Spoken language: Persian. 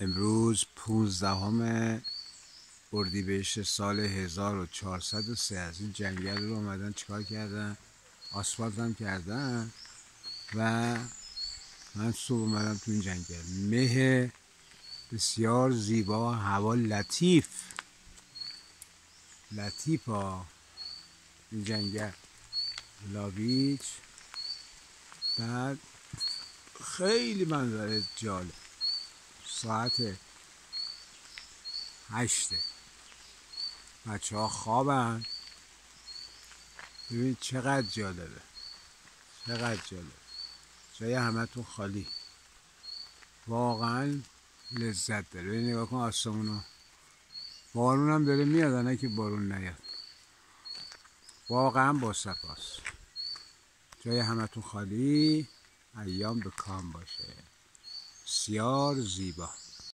امروز 15 اردیبهشت سال 1403 از این جنگل رو اومدن چیکار کردن؟ آسفالت هم کردن و من صبح اومدم تو این جنگل. مه بسیار زیبا، هوا لطیف ها. این جنگل لاویچ، بعد خیلی منظره جالب. ساعت 8 بچه ها خوابن. ببین چقدر جالبه، جای همتون خالی، واقعا لذت داره. ببین نگاه کن آسمونو، بارون هم داره میاد، نه که بارون نیاد. واقعا با صفاست. جای همتون خالی، ایام به کام باشه. بسیار زیبا.